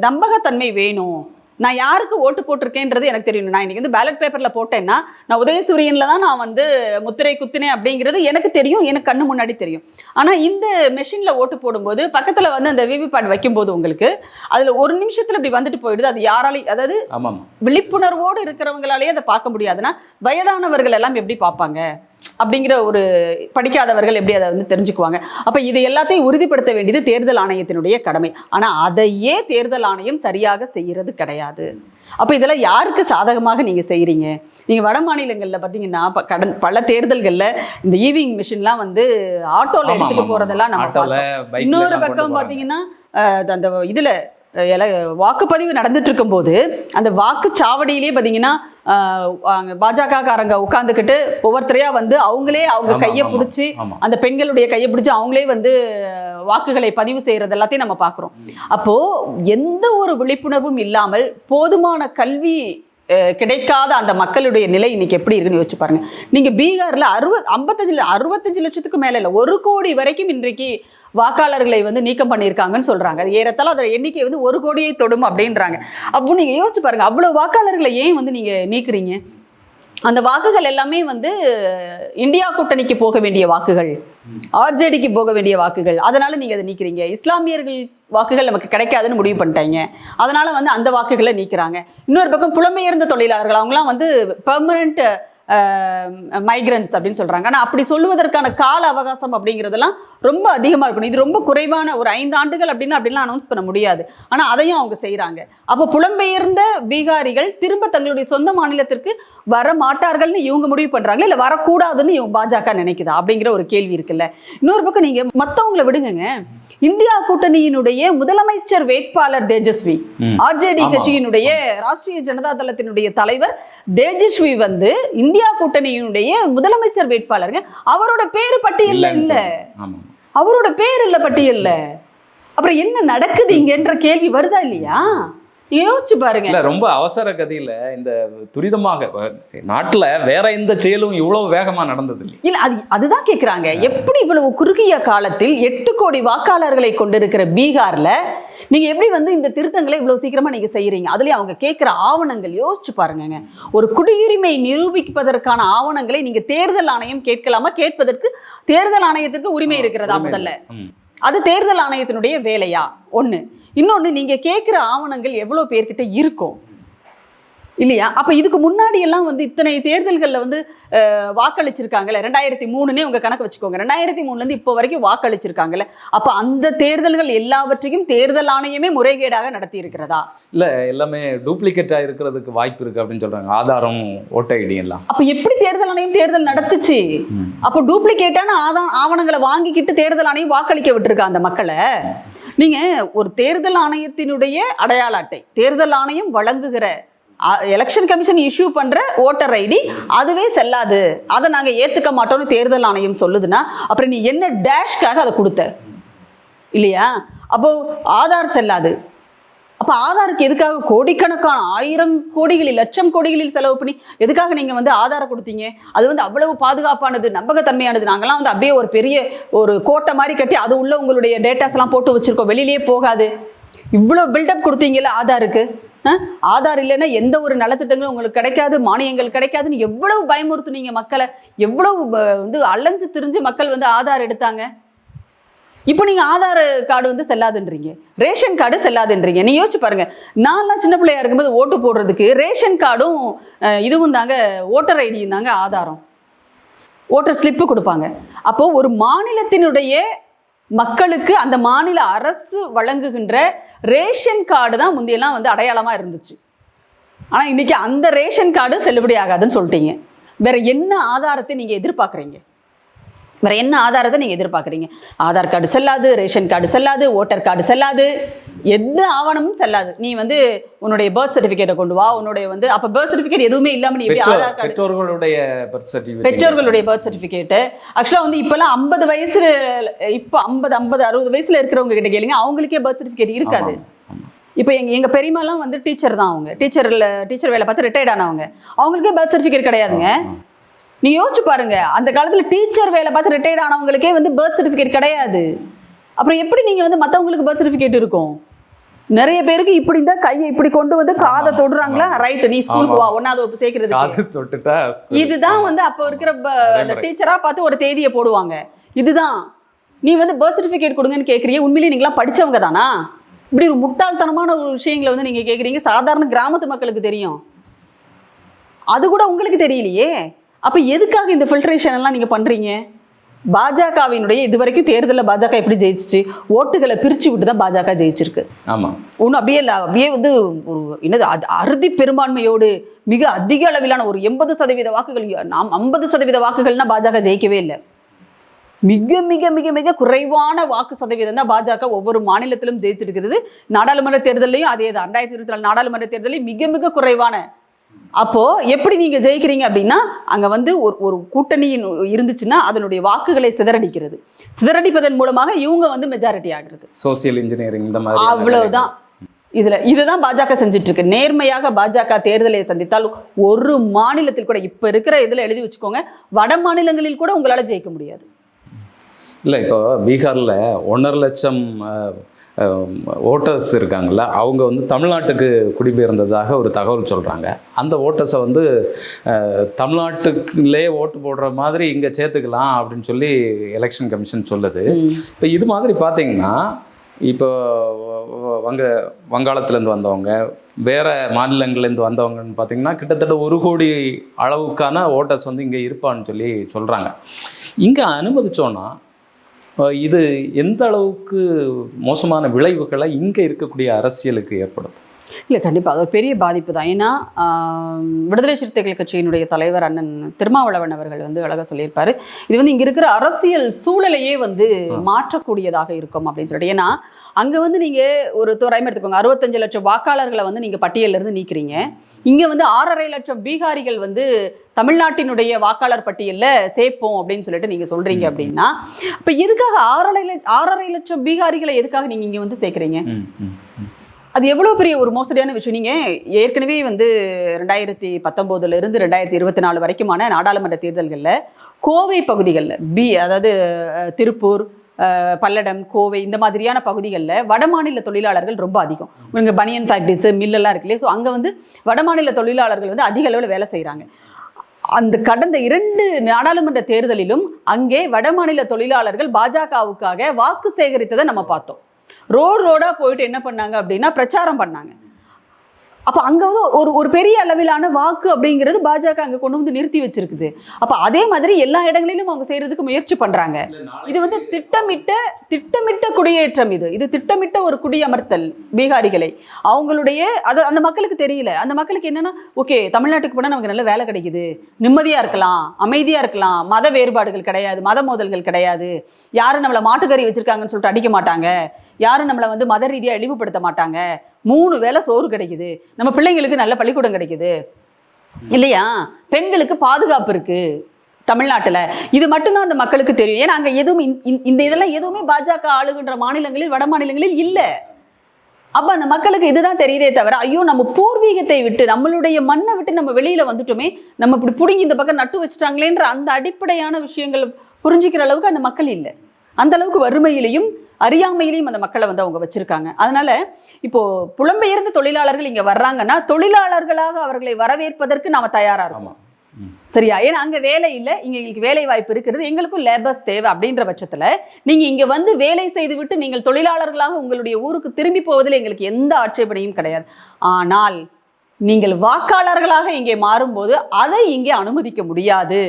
நம்பகத்தன்மை வேணும். நான் யாருக்கு ஓட்டு போட்டிருக்கேன்றது எனக்கு தெரியணும். நான் இன்னைக்கு வந்து பேலட் பேப்பரில் போட்டேன்னா நான் உதயசூரியனில் தான் நான் வந்து முத்திரை குத்தினேன் அப்படிங்கிறது எனக்கு தெரியும், எனக்கு கண்ணு முன்னாடி தெரியும். ஆனால் இந்த மெஷினில் ஓட்டு போடும்போது பக்கத்தில் வந்து அந்த விவிபேட் வைக்கும்போது உங்களுக்கு அதில் ஒரு நிமிஷத்தில் இப்படி வந்துட்டு போயிடுது. அது யாராலையும், அதாவது விழிப்புணர்வோடு இருக்கிறவங்களாலேயே அதை பார்க்க முடியாதுன்னா வயதானவர்கள் எல்லாம் எப்படி பார்ப்பாங்க அப்படிங்கிற ஒரு படிக்காதவர்கள் எப்படி அதை வந்து தெரிஞ்சுக்குவாங்க? அப்போ இது எல்லாத்தையும் உறுதிப்படுத்த வேண்டியது தேர்தல் ஆணையத்தினுடைய கடமை. ஆனால் அதையே தேர்தல் ஆணையம் சரியாக செய்கிறது கிடையாது. அப்போ இதெல்லாம் யாருக்கு சாதகமாக நீங்கள் செய்கிறீங்க? நீங்கள் வட மாநிலங்களில் பார்த்தீங்கன்னா பல தேர்தல்களில் இந்த EVM மிஷின்லாம் வந்து ஆட்டோவில் எடுத்துகிட்டு போகிறதெல்லாம் நம்ம பார்த்தோம். இன்னொரு பக்கம் பார்த்தீங்கன்னா அந்த இதில் வாக்குப்பதிவு நடந்துட்டு இருக்கும்போது அந்த வாக்குச்சாவடியிலே பார்த்தீங்கன்னா பாஜக காரங்க உட்காந்துக்கிட்டு ஒவ்வொருத்தரையா வந்து அவங்க கையை பிடிச்சி, அந்த பெண்களுடைய கையை பிடிச்சி அவங்களே வந்து வாக்குகளை பதிவு செய்யறது எல்லாத்தையும் நம்ம பார்க்குறோம். அப்போ எந்த ஒரு விழிப்புணர்வும் இல்லாமல் போதுமான கல்வி கிடைக்காத அந்த மக்களுடைய நிலை இன்னைக்கு எப்படி இருக்குன்னு யோசிச்சு பாருங்க. நீங்க பீகார்ல 65 லட்சத்துக்கு மேல இல்லை, 1 கோடி வரைக்கும் இன்றைக்கு வாக்காளர்களை வந்து நீக்கம் பண்ணியிருக்காங்கன்னு சொல்றாங்க. அது ஏறத்தாழ அதோட எண்ணிக்கை வந்து 1 கோடியை தொடும் அப்படின்றாங்க. அப்போ நீங்க யோசிச்சு பாருங்க, அவ்வளவு வாக்காளர்களை ஏன் வந்து நீங்க நீக்குறீங்க? அந்த வாக்குகள் எல்லாமே வந்து இந்தியா கூட்டணிக்கு போக வேண்டிய வாக்குகள், RJDக்கு போக வேண்டிய வாக்குகள். அதனால நீங்க அதை நீக்கிறீங்க. இஸ்லாமியர்கள் வாக்குகள் நமக்கு கிடைக்காதுன்னு முடிவு பண்ணிட்டாங்க, அதனால வந்து அந்த வாக்குகளை நீக்கிறாங்க. இன்னொரு பக்கம் புலம்பெயர்ந்த தொழிலாளர்கள், அவங்களாம் வந்து பெர்மனன்ட் மைக்ரன்ஸ் அப்படின்னு சொல்றாங்க. ஆனால் அப்படி சொல்லுவதற்கான கால அவகாசம் அப்படிங்கிறதெல்லாம் ரொம்ப அதிகமாக இருக்கணும். இது ரொம்ப குறைவான ஒரு 5 ஆண்டுகள் அப்படின்லாம் அனௌன்ஸ் பண்ண முடியாது. ஆனால் அதையும் அவங்க செய்கிறாங்க. அப்போ புலம்பெயர்ந்த பீகாரிகள் திரும்ப தங்களுடைய சொந்த மாநிலத்திற்கு வர மாட்டார்கள்னு இவங்க முடிவு பண்ணுறாங்க, இல்லை வரக்கூடாதுன்னு இவங்க பாஜக நினைக்குதா அப்படிங்கிற ஒரு கேள்வி இருக்குல்ல. இன்னொரு பக்கம் நீங்கள் மற்றவங்களை விடுங்க, இந்தியா கூட்டணியினுடைய முதலமைச்சர் வேட்பாளர் தேஜஸ்வி, RJD கட்சியினுடைய ராஷ்டிரிய ஜனதா தளத்தினுடைய தலைவர் தேஜஸ்வி வந்து இந்தியா கூட்டணியினுடைய முதலமைச்சர் வேட்பாளருங்க. அவரோட பேரு பட்டியல்ல இல்ல, அவரோட பேர் இல்ல பட்டியல்ல. அப்புறம் என்ன நடக்குது இங்கன்ற கேள்வி வருதா இல்லையா? யோசிச்சு பாருங்க. ரொம்ப அவசர கதியில இந்த துரிதமாக நாட்டுல வேற எந்த செயலும் இவ்வளவு வேகமா நடந்தது இல்ல. அதுதான் கேக்குறாங்க, எப்படி இவ்வளவு குறுகிய காலத்தில் 8 கோடி வாக்காளர்களை கொண்டிருக்கிற பீகார்ல நீங்க எப்படி வந்து இந்த திருத்தங்களை இவ்வளவு சீக்கிரமா நீங்க செய்யறீங்க? அதுலயும் அவங்க கேட்கிற ஆவணங்கள் யோசிச்சு பாருங்க. ஒரு குடியுரிமை நிரூபிப்பதற்கான ஆவணங்களை நீங்க தேர்தல் ஆணையம் கேட்கலாமா? கேட்பதற்கு தேர்தல் ஆணையத்திற்கு உரிமை இருக்கிறதா? முதல்ல அது தேர்தல் ஆணையத்தினுடைய வேலையா? ஒண்ணு. இன்னொன்னு, நீங்க கேட்கிற ஆவணங்கள் எவ்வளவு பேர்கிட்ட இருக்கும்? இல்லையா? அப்ப இதுக்கு முன்னாடி எல்லாம் வந்து இத்தனை தேர்தல்கள்ல வந்து வாக்களிச்சிருக்காங்கல்ல, 2003னே உங்க கணக்கு வச்சுக்கோங்க, 2003ல இருந்து இப்போ வரைக்கும் வாக்களிச்சிருக்காங்கல்ல. அப்ப அந்த தேர்தல்கள் எல்லாவற்றையும் தேர்தல் ஆணையமே முறைகேடாக நடத்தி இருக்கிறதா? இல்ல, எல்லாமே டூப்ளிகேட்டா இருக்கிறதுக்கு வாய்ப்பு இருக்கு அப்படின்னு சொல்றாங்க. ஆதாரம், ஓட்டர் ஐடி எல்லாம். அப்ப எப்படி தேர்தல் ஆணையம் தேர்தல் நடத்துச்சு? அப்போ டூப்ளிகேட்டான ஆவணங்களை வாங்கிக்கிட்டு தேர்தல் ஆணையம் வாக்களிக்க விட்டுருக்கா அந்த மக்களை? நீங்க ஒரு தேர்தல் ஆணையத்தினுடைய அடையாள அட்டை, தேர்தல் ஆணையம் வழங்குகிற எலெக்ஷன் கமிஷன் இஷ்யூ பண்ற ஓட்டர் ஐடி அதுவே செல்லாது, அதை நாங்க ஏத்துக்க மாட்டோம்னு தேர்தல் ஆணையம் சொல்லுதுன்னா அப்புறம் நீ என்ன டேஷ்காக அதை கொடுத்த? இல்லையா? அப்போ ஆதார் செல்லாது. அப்ப ஆதாருக்கு எதுக்காக கோடிக்கணக்கான 1000 கோடிகளில், லட்சம் கோடிகளில் செலவு பண்ணி எதுக்காக நீங்க வந்து ஆதாரம் கொடுத்தீங்க? அது வந்து அவ்வளவு பாதுகாப்பானது, நம்பகத்தன்மையானது. நாங்கெல்லாம் வந்து அப்படியே ஒரு பெரிய ஒரு கோட்டை மாதிரி கட்டி அது உள்ள உங்களுடைய டேட்டாஸ் எல்லாம் போட்டு வச்சிருக்கோம், வெளியிலேயே போகாது. இவ்வளவு பில்டப் கொடுத்தீங்கல்ல ஆதாருக்கு. ஆதார் இல்லைன்னா எந்த ஒரு நலத்திட்டங்களும் உங்களுக்கு கிடைக்காது, மானியங்கள் கிடைக்காதுன்னு எவ்வளவு பயமுறுத்துனீங்க மக்களை, எவ்வளவு வந்து அலைஞ்சு திரிஞ்சு மக்கள் வந்து ஆதார் எடுத்தாங்க. இப்போ நீங்க ஆதார் கார்டு வந்து செல்லாதுன்றீங்க, ரேஷன் கார்டு செல்லாதுன்றீங்க. நீங்க யோசிச்சு பாருங்க, நான்லாம் சின்ன பிள்ளையா இருக்கும்போது ஓட்டு போடுறதுக்கு ரேஷன் கார்டும் இதுவும் தாங்க, ஓட்டர் ஐடியும் தாங்க ஆதாரம். ஓட்டர் ஸ்லிப்பு கொடுப்பாங்க. அப்போ ஒரு மாநிலத்தினுடைய மக்களுக்கு அந்த மாநில அரசு வழங்குகின்ற ரேஷன் கார்டு தான் முந்தையெல்லாம் வந்து அடையாளமா இருந்துச்சு. ஆனா இன்னைக்கு அந்த ரேஷன் கார்டு செல்லுபடி ஆகாதுன்னு சொல்லிட்டீங்க. வேற என்ன ஆதாரத்தை நீங்க எதிர்பார்க்குறீங்க? வேற என்ன ஆதாரத்தை நீங்க எதிர்பார்க்குறீங்க? ஆதார் கார்டு செல்லாது, ரேஷன் கார்டு செல்லாது, ஓட்டர் கார்டு செல்லாது, எந்த ஆவணமும் செல்லாது. நீ வந்து உன்னுடைய பர்த் சர்டிஃபிகேட்டை கொண்டு வா, உன்னுடைய வந்து அப்ப பர்த் சர்டிஃபிகேட் எதுவுமே இல்லாம நீ எப்படி ஆதார் கார்டு? பெற்றோர்களுடைய பர்த் சர்டிஃபிகேட். ஆக்சுவலா வந்து இப்பெல்லாம் 50 வயசுல, இப்போ 50, 60 வயசுல இருக்கிறவங்க கிட்ட கேளுங்க, அவங்களுக்கே பர்த் சர்டிஃபிகேட் இருக்காது. இப்போ எங்க பெரியமாலாம் வந்து டீச்சர் தான், அவங்க டீச்சர் வேலை பார்த்து ரிட்டையர்ட் ஆனவங்க, அவங்களுக்கே பர்த் சர்டிஃபிகேட் கிடையாதுங்க. நீ யோசிச்சு பாருங்க, அந்த காலத்துல டீச்சர் வேலை பார்த்து ரிட்டையர்ட் ஆனவங்களுக்கே வந்து பர்த் சர்டிஃபிகேட் கிடையாது. அப்புறம் எப்படி நீங்க வந்து மற்றவங்களுக்கு பர்த் சர்டிஃபிகேட் இருக்கும்? நிறைய பேருக்கு இப்படி தான் கையை இப்படி கொண்டு வந்து காதை தொடுறாங்களா, ரைட் நீ ஸ்கூலுக்கு வா 1ஆவது வகுப்பு சேர்க்கறது. இதுதான் வந்து அப்போ இருக்கிற அந்த டீச்சரா பார்த்து ஒரு தேதியை போடுவாங்க. இதுதான் நீ வந்து பர்த் சர்டிஃபிகேட் கொடுங்கன்னு கேட்குறீங்க. உண்மையிலேயே நீங்களாம் படிச்சவங்க தானா? இப்படி ஒரு முட்டாள்தனமான ஒரு விஷயங்களை வந்து நீங்க கேட்குறீங்க. சாதாரண கிராமத்து மக்களுக்கு தெரியும், அது கூட உங்களுக்கு தெரியலையே. அப்ப எதுக்காக இந்த ஃபில்ட்ரேஷன் எல்லாம் நீங்க பண்றீங்க? பாஜகவினுடைய இதுவரைக்கும் தேர்தலில் பாஜக எப்படி ஜெயிச்சிச்சு? ஓட்டுகளை பிரிச்சு விட்டு தான் பாஜக ஜெயிச்சிருக்கு. ஆமா, ஒன்றும் அப்படியே இல்லை, அப்படியே வந்து ஒரு என்னது அறுதி பெரும்பான்மையோடு மிக அதிக அளவிலான ஒரு 80% வாக்குகள், 50% வாக்குகள்னா பாஜக ஜெயிக்கவே இல்லை. மிக மிக மிக மிக குறைவான வாக்கு சதவீதம் தான் பாஜக ஒவ்வொரு மாநிலத்திலும் ஜெயிச்சிருக்கிறது. நாடாளுமன்ற தேர்தலையும் அதே தான், 2024 நாடாளுமன்ற தேர்தலையும் மிக மிக குறைவான. அப்போ எப்படி நீங்க ஜெயிக்கிறீங்க அப்படின்னா, அங்க வந்து ஒரு கூட்டணி இருந்துச்சுன்னா அதனுடைய வாக்குகளை சிதறடிக்கிறது, சிதறடிப்பதன் மூலமாக இவங்க வந்து மெஜாரிட்டி ஆகிறது. சோசியல் இன்ஜினியரிங் இந்த மாதிரி அவ்வளவுதான். இதுதான் பாஜக செஞ்சுட்டு இருக்கு. நேர்மையாக பாஜக தேர்தலை சந்தித்தால் ஒரு மாநிலத்தில் கூட, இப்ப இருக்கிற இதுல எழுதி வச்சுக்கோங்க, வட மாநிலங்களில் கூட உங்களால ஜெயிக்க முடியாது. இல்லை, இப்போ பீகாரில் 1.5 லட்சம் ஓட்டர்ஸ் இருக்காங்கள்ல, அவங்க வந்து தமிழ்நாட்டுக்கு குடிபெயர்ந்ததாக ஒரு தகவல் சொல்கிறாங்க. அந்த ஓட்டர்ஸை வந்து தமிழ்நாட்டுக்குள்ளே ஓட்டு போடுற மாதிரி இங்கே சேர்த்துக்கலாம் அப்படின்னு சொல்லி எலெக்ஷன் கமிஷன் சொல்லுது. இப்போ இது மாதிரி பார்த்தீங்கன்னா, இப்போ வங்காளத்துலேருந்து வந்தவங்க, வேறு மாநிலங்கள்லேருந்து வந்தவங்கன்னு பார்த்தீங்கன்னா கிட்டத்தட்ட 1 கோடி அளவுக்கான ஓட்டர்ஸ் வந்து இங்கே இருப்பான்னு சொல்லி சொல்கிறாங்க. இங்கே அனுமதிச்சோன்னா இது எந்த அளவுக்கு மோசமான விளைவுகளை இங்கே இருக்கக்கூடிய அரசியலுக்கு ஏற்படும்? இல்லை, கண்டிப்பாக அது ஒரு பெரிய பாதிப்பு தான். ஏன்னா விடுதலை சிறுத்தைகள் கட்சியினுடைய தலைவர் அண்ணன் திருமாவளவன் அவர்கள் வந்து அழகாக சொல்லியிருப்பாரு, இது வந்து இங்கே இருக்கிற அரசியல் சூழலையே வந்து மாற்றக்கூடியதாக இருக்கும் அப்படின்னு சொல்லிட்டு. ஏன்னா அங்கே வந்து நீங்கள் ஒரு தோராயமாக எடுத்துக்கோங்க, 65 லட்சம் வாக்காளர்களை வந்து நீங்கள் பட்டியலிருந்து நீக்கிறீங்க. இங்கே வந்து 6.5 லட்சம் பீகாரிகள் வந்து தமிழ்நாட்டினுடைய வாக்காளர் பட்டியலில் சேர்ப்போம் அப்படின்னு சொல்லிட்டு நீங்கள் சொல்கிறீங்க அப்படின்னா, இப்போ எதுக்காக 6.5 லட்சம் பீகாரிகளை எதுக்காக நீங்கள் இங்கே வந்து சேர்க்குறீங்க? அது எவ்வளோ பெரிய ஒரு மோசடியான விஷயம். நீங்கள் ஏற்கனவே வந்து 2019 2024 வரைக்குமான நாடாளுமன்ற தேர்தல்களில் கோவை பகுதிகளில் அதாவது திருப்பூர், பல்லடம், கோவை இந்த மாதிரியான பகுதிகளில் வடமாநில தொழிலாளர்கள் ரொம்ப அதிகம். இங்கே பனியன் ஃபேக்ட்ரிஸு, மில்லெல்லாம் இருக்கு இல்லையா? ஸோ அங்கே வந்து வடமாநில தொழிலாளர்கள் வந்து அதிக அளவில் வேலை செய்கிறாங்க. அந்த கடந்த 2 நாடாளுமன்ற தேர்தலிலும் அங்கே வடமாநில தொழிலாளர்கள் பாஜகவுக்காக வாக்கு சேகரித்ததை நம்ம பார்த்தோம். ரோடாக போயிட்டு என்ன பண்ணாங்க அப்படின்னா பிரச்சாரம் பண்ணாங்க. அப்போ அங்கே வந்து ஒரு பெரிய அளவிலான வாக்கு அப்படிங்கிறது பாஜக அங்கே கொண்டு வந்து நிறுத்தி வச்சிருக்குது. அப்போ அதே மாதிரி எல்லா இடங்களிலும் அவங்க செய்யறதுக்கு முயற்சி பண்றாங்க. இது வந்து திட்டமிட்ட குடியேற்றம். இது திட்டமிட்ட ஒரு குடியமர்த்தல் பீகாரிகளை. அவங்களுடைய அது அந்த மக்களுக்கு தெரியல. அந்த மக்களுக்கு என்னன்னா, ஓகே தமிழ்நாட்டுக்கு போனால் நமக்கு நல்ல வேலை கிடைக்குது, நிம்மதியா இருக்கலாம், அமைதியா இருக்கலாம், மத வேறுபாடுகள் கிடையாது, மத மோதல்கள் கிடையாது, யாரும் நம்மளை மாட்டுக்கறி வச்சிருக்காங்கன்னு சொல்லிட்டு அடிக்க மாட்டாங்க, யாரும் நம்மளை வந்து மத ரீதியா இழிவுபடுத்த மாட்டாங்க, 3 வேளை சோறு கிடைக்குது, நம்ம பிள்ளைங்களுக்கு நல்ல பள்ளிக்கூடம் கிடைக்குது இல்லையா, பெண்களுக்கு பாதுகாப்பு இருக்கு தமிழ்நாட்டுல. இது மட்டும்தான் அந்த மக்களுக்கு தெரியும். ஏன்னா அங்க எதுவும் இந்த இதெல்லாம் எதுவுமே பாஜக ஆளுகின்ற மாநிலங்களில் வட மாநிலங்களில் இல்ல. அப்ப அந்த மக்களுக்கு இதுதான் தெரியுதே தவிர, ஐயோ நம்ம பூர்வீகத்தை விட்டு நம்மளுடைய மண்ணை விட்டு நம்ம வெளியில வந்துட்டோமே, நம்ம இப்படி புடுங்கி இந்த பக்கம் நட்டு வச்சுட்டாங்களேன்ற அந்த அடிப்படையான விஷயங்கள் புரிஞ்சுக்கிற அளவுக்கு அந்த மக்கள் இல்லை. அந்த அளவுக்கு வறுமையிலையும் அறியாமையிலையும் அந்த மக்களை வந்து அவங்க வச்சிருக்காங்க. அதனால இப்போ புலம்பெயர்ந்த தொழிலாளர்கள் இங்க வர்றாங்கன்னா தொழிலாளர்களாக அவர்களை வரவேற்பதற்கு நாம தயாரா இருக்கோம். சரியா? ஏன்னா அங்க வேலை இல்லை, இங்க எங்களுக்கு வேலை வாய்ப்பு இருக்கிறது, எங்களுக்கும் லேபர்ஸ் தேவை. அப்படின்ற பட்சத்துல நீங்க இங்க வந்து வேலை செய்து விட்டு நீங்கள் தொழிலாளர்களாக உங்களுடைய ஊருக்கு திரும்பி போவதில் எங்களுக்கு எந்த ஆட்சேபனையும் கிடையாது. ஆனால் நீங்கள் வாக்காளர்களாக இங்கே மாறும்போது அதை இங்கே அனுமதிக்க முடியாது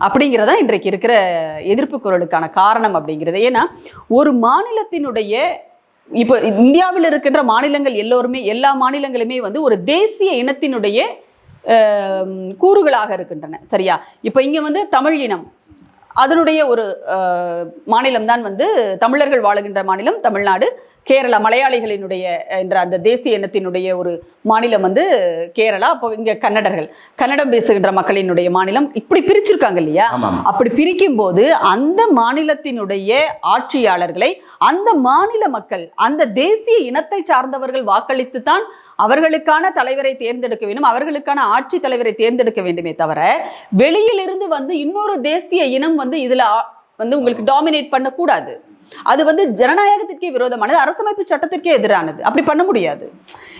அப்படிங்கிறதா இன்றைக்கு இருக்கிற எதிர்ப்பு குரலுக்கான காரணம் அப்படிங்கிறது. ஏன்னா ஒரு மாநிலத்தினுடைய இப்போ இந்தியாவில் இருக்கின்ற மாநிலங்கள் எல்லா மாநிலங்களுமே வந்து ஒரு தேசிய இனத்தினுடைய கூறுகளாக இருக்கின்றன. சரியா? இப்போ இங்கே வந்து தமிழ் இனம் அதனுடைய ஒரு மாநிலம் தான் வந்து தமிழர்கள் வாழுகின்ற மாநிலம் தமிழ்நாடு. கேரளா மலையாளிகளினுடைய என்ற அந்த தேசிய இனத்தினுடைய ஒரு மாநிலம் வந்து கேரளா. அப்போ இங்கே கன்னடம் பேசுகின்ற மக்களினுடைய மாநிலம். இப்படி பிரிச்சிருக்காங்க இல்லையா? அப்படி பிரிக்கும் போது அந்த மாநிலத்தினுடைய ஆட்சியாளர்களை அந்த மாநில மக்கள் அந்த தேசிய இனத்தை சார்ந்தவர்கள் வாக்களித்து தான் அவர்களுக்கான தலைவரை தேர்ந்தெடுக்க வேண்டும், அவர்களுக்கான ஆட்சி தலைவரை தேர்ந்தெடுக்க வேண்டுமே தவிர வெளியிலிருந்து வந்து இன்னொரு தேசிய இனம் வந்து இதுல வந்து உங்களுக்கு டாமினேட் பண்ணக்கூடாது. அது வந்து ஜனநாயகத்திற்கே விரோதமானது, அரசமைப்பு சட்டத்திற்கே எதிரானது. அப்படி பண்ண முடியாது.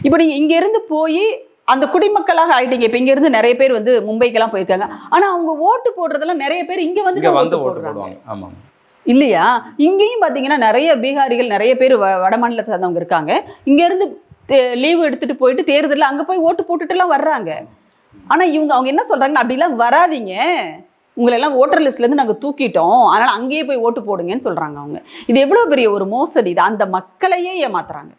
இப்போ நீங்க இங்க இருந்து போய் அந்த குடிமக்களாக ஆயிட்டீங்க. இப்ப இங்க இருந்து நிறைய பேர் வந்து மும்பைக்கெல்லாம் போயிருக்காங்க. ஆனா அவங்க ஓட்டு போடுறதெல்லாம் நிறைய பேர் இங்க வந்து ஓட்டு போடுறாங்க இல்லையா? இங்கேயும் பாத்தீங்கன்னா நிறைய பீகாரிகள் நிறைய பேர் வட மாநிலத்தை சார்ந்தவங்க இருக்காங்க. இங்க இருந்து லீவு எடுத்துட்டு போயிட்டு தேர்தலில் அங்க போய் ஓட்டு போட்டுட்டு எல்லாம் வர்றாங்க. ஆனா அவங்க என்ன சொல்றாங்கன்னா, அப்படிலாம் வராதிங்க, உங்களெல்லாம் ஓட்டர் லிஸ்ட்ல இருந்து நாங்கள் தூக்கிட்டோம், அதனால அங்கேயே போய் ஓட்டு போடுங்கன்னு சொல்றாங்க அவங்க. இது எவ்வளவு பெரிய ஒரு மோசடி! இது அந்த மக்களையே ஏமாத்துறாங்க,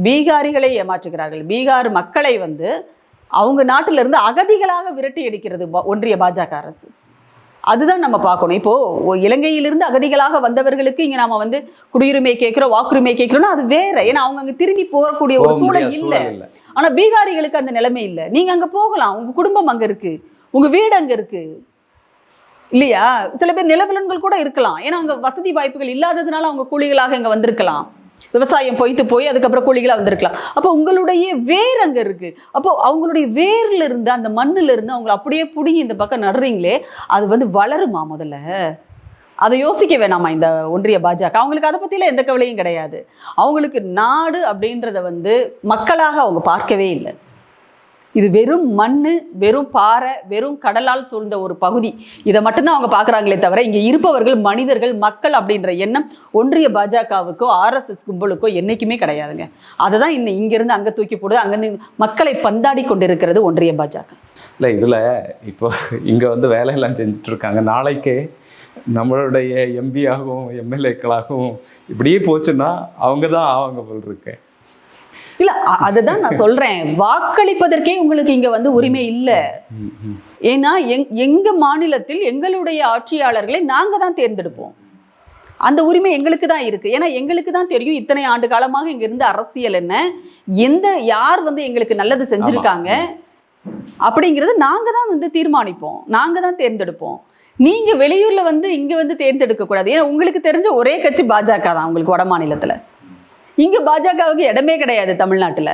பீகாரிகளை ஏமாற்றுகிறார்கள். பீகார் மக்களை வந்து அவங்க நாட்டில இருந்து அகதிகளாக விரட்டி அடிக்கிறது ஒன்றிய பாஜக அரசு. அதுதான் நம்ம பார்க்கணும். இப்போ இலங்கையிலிருந்து அகதிகளாக வந்தவர்களுக்கு இங்க நாம வந்து குடியுரிமை கேட்கிறோம், வாக்குரிமை கேட்கிறோம்னா அது வேற. ஏன்னா அவங்க அங்க திரும்பி போகக்கூடிய ஒரு சூழல் இல்லை. ஆனா பீகாரிகளுக்கு அந்த நிலைமை இல்லை. நீங்க அங்க போகலாம், உங்க குடும்பம் அங்க இருக்கு, உங்க வீடு அங்க இருக்கு இல்லையா? சில பேர் நிலபலன்கள் கூட இருக்கலாம். ஏன்னா அங்க வசதி வாய்ப்புகள் இல்லாததுனால அவங்க கூலிகளாக இங்க வந்திருக்கலாம். விவசாயம் பொய்த்து போய் அதுக்கப்புறம் கூலிகளா வந்திருக்கலாம். அப்போ உங்களுடைய வேர் அங்க இருக்கு. அப்போ அவங்களுடைய வேர்ல இருந்து அந்த மண்ணுல இருந்து அவங்களை அப்படியே புடுங்கி இந்த பக்கம் நடுறீங்களே, அது வந்து வளருமா? முதல்ல அதை யோசிக்க வேணாமா இந்த ஒன்றிய பாஜக? அவங்களுக்கு அதை பத்தியில எந்த கவலையும் கிடையாது. அவங்களுக்கு நாடு அப்படின்றத வந்து மக்களாக அவங்க பார்க்கவே இல்லை. இது வெறும் மண்ணு, வெறும் பாறை, வெறும் கடலால் சூழ்ந்த ஒரு பகுதி. இதை மட்டும்தான் அவங்க பார்க்குறாங்களே தவிர இங்கே இருப்பவர்கள் மனிதர்கள், மக்கள் அப்படின்ற எண்ணம் ஒன்றிய பாஜகவுக்கோ ஆர்எஸ்எஸ் கும்பலுக்கோ என்றைக்குமே கிடையாதுங்க. அதை தான் இங்கேருந்து அங்கே தூக்கி போடுது, அங்கேருந்து மக்களை பந்தாடி கொண்டு இருக்கிறது ஒன்றிய பாஜக. இல்லை, இதில் இப்போ இங்கே வந்து வேலையெல்லாம் செஞ்சுட்டு இருக்காங்க. நாளைக்கே நம்மளுடைய எம்பியாகவும் எம்எல்ஏக்களாகவும் இப்படியே போச்சுன்னா அவங்க தான் ஆவாங்க போல் இருக்கு. இல்ல, அதுதான் நான் சொல்றேன், வாக்களிப்பதற்கே உங்களுக்கு இங்க வந்து உரிமை இல்லை. ஏன்னா எங்க மாநிலத்தில் எங்களுடைய ஆட்சியாளர்களை நாங்க தான் தேர்ந்தெடுப்போம். அந்த உரிமை எங்களுக்கு தான் இருக்கு. ஏன்னா எங்களுக்கு தான் தெரியும் இத்தனை ஆண்டு காலமாக இங்க இருந்த அரசியல் என்ன, யார் வந்து எங்களுக்கு நல்லது செஞ்சிருக்காங்க அப்படிங்கிறது நாங்க தான் வந்து தீர்மானிப்போம், நாங்க தான் தேர்ந்தெடுப்போம். நீங்க வெளியூர்ல வந்து இங்க வந்து தேர்ந்தெடுக்க கூடாது. ஏன்னா உங்களுக்கு தெரிஞ்ச ஒரே கட்சி பாஜக தான் உங்களுக்கு வட மாநிலத்துல. இங்க பாஜகவுக்கு இடமே கிடையாது தமிழ்நாட்டுல.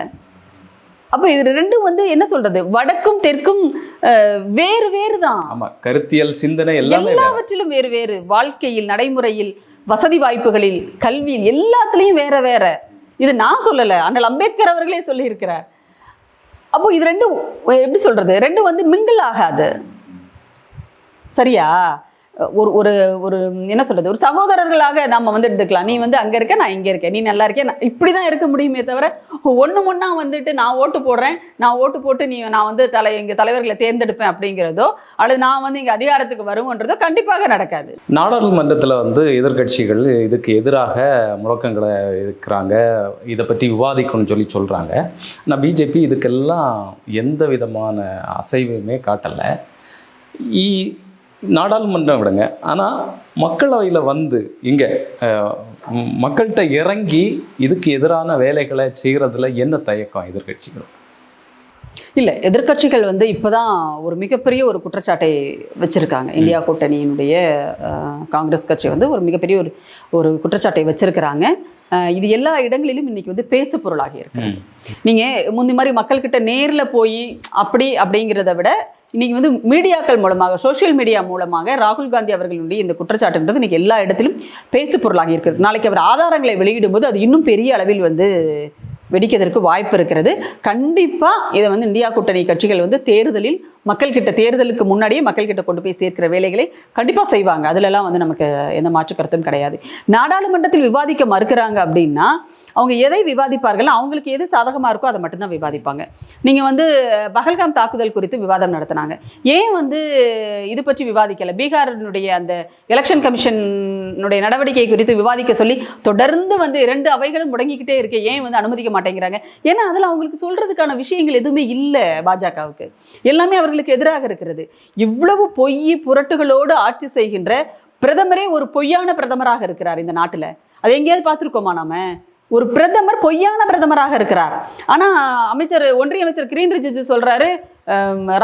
அப்ப இது ரெண்டும் வந்து என்ன சொல்றது, வடக்கும் தெற்கும் வேறு வேறு தான். ஆமா, கருத்தியல் சிந்தனை எல்லாவற்றிலும் வேறு வேறு. வாழ்க்கையில், நடைமுறையில், வசதி வாய்ப்புகளில், கல்வியில், எல்லாத்துலயும் வேற வேற. இது நான் சொல்லல, அண்ணல் அம்பேத்கர் அவர்களே சொல்லி இருக்கிறார். அப்போ இது ரெண்டும் எப்படி சொல்றது, ரெண்டும் வந்து மிங்கிள் ஆகாது. சரியா? ஒரு ஒரு ஒரு என்ன சொல்றது, ஒரு சகோதரர்களாக நம்ம வந்து எடுத்துக்கலாம். நீ வந்து அங்க இருக்க, நான் இங்க இருக்கேன், நீ நல்லா இருக்கேன், இப்படிதான் இருக்க முடியுமே தவிர ஒன்று ஒன்றா வந்துட்டு நான் ஓட்டு போடுறேன், நான் ஓட்டு போட்டு நான் வந்து எங்கள் தலைவர்களை தேர்ந்தெடுப்பேன் அப்படிங்கிறதோ அல்லது நான் வந்து இங்கே அதிகாரத்துக்கு வருவோன்றதோ கண்டிப்பாக நடக்காது. நாடாளுமன்றத்தில் வந்து எதிர்க்கட்சிகள் இதுக்கு எதிராக முழக்கங்களை இருக்கிறாங்க, இதை பற்றி விவாதிக்கணும்னு சொல்கிறாங்க. ஆனால் பிஜேபி இதுக்கெல்லாம் எந்த விதமான அசைவுமே காட்டலை. நாடாளுமன்றம் விடுங்க, ஆனால் மக்களவையில் வந்து இங்கே மக்கள்கிட்ட இறங்கி இதுக்கு எதிரான வேலைகளை செய்கிறதுல என்ன தயக்கம் எதிர்க்கட்சிகளும்? இல்லை, எதிர்க்கட்சிகள் வந்து இப்போதான் ஒரு மிகப்பெரிய ஒரு குற்றச்சாட்டை வச்சுருக்காங்க. இந்தியா கூட்டணியினுடைய காங்கிரஸ் கட்சி வந்து ஒரு மிகப்பெரிய ஒரு குற்றச்சாட்டை வச்சுருக்கிறாங்க. இது எல்லா இடங்களிலும் இன்னைக்கு வந்து பேசு பொருளாகி இருக்கு. நீங்கள் முந்தி மாதிரி மக்கள்கிட்ட நேரில் போய் அப்படிங்கிறத விட இன்னைக்கு வந்து மீடியாக்கள் மூலமாக, சோஷியல் மீடியா மூலமாக ராகுல் காந்தி அவர்களுடைய இந்த குற்றச்சாட்டுன்றது இன்னைக்கு எல்லா இடத்திலும் பேசு பொருளாகி இருக்கிறது. நாளைக்கு அவர் ஆதாரங்களை வெளியிடும்போது அது இன்னும் பெரிய அளவில் வந்து வெடிக்கிறதுக்கு வாய்ப்பு இருக்கிறது. கண்டிப்பாக இதை வந்து இந்தியா கூட்டணி கட்சிகள் வந்து தேர்தலுக்கு முன்னாடியே மக்கள்கிட்ட கொண்டு போய் சேர்க்கிற வேலைகளை கண்டிப்பாக செய்வாங்க. அதுலலாம் வந்து நமக்கு எந்த மாற்று கருத்தும் கிடையாது. நாடாளுமன்றத்தில் விவாதிக்க மறுக்கிறாங்க அப்படின்னா அவங்க எதை விவாதிப்பார்கள், அவங்களுக்கு எது சாதகமாக இருக்கோ அதை மட்டும்தான் விவாதிப்பாங்க. நீங்கள் வந்து பஹல்காம் தாக்குதல் குறித்து விவாதம் நடத்தினாங்க, ஏன் வந்து இது பற்றி விவாதிக்கலை? பீகாரினுடைய அந்த எலெக்ஷன் கமிஷனுடைய நடவடிக்கை குறித்து விவாதிக்க சொல்லி தொடர்ந்து வந்து 2 அவைகளும் முடங்கிக்கிட்டே இருக்கு, ஏன் வந்து அனுமதிக்க மாட்டேங்கிறாங்க? ஏன்னா அதில் அவங்களுக்கு சொல்கிறதுக்கான விஷயங்கள் எதுவுமே இல்லை. பாஜகவுக்கு எல்லாமே அவர்களுக்கு எதிராக இருக்கிறது. இவ்வளவு பொய் புரட்டுகளோடு ஆட்சி செய்கின்ற பிரதமரே ஒரு பொய்யான பிரதமராக இருக்கிறார் இந்த நாட்டில். அதை எங்கேயாவது பார்த்துருக்கோமா நாம? ஒரு பிரதமர் பொய்யான பிரதமராக இருக்கிறார். ஆனா ஒன்றிய அமைச்சர் கிரண் ரிஜிஜு சொல்றாரு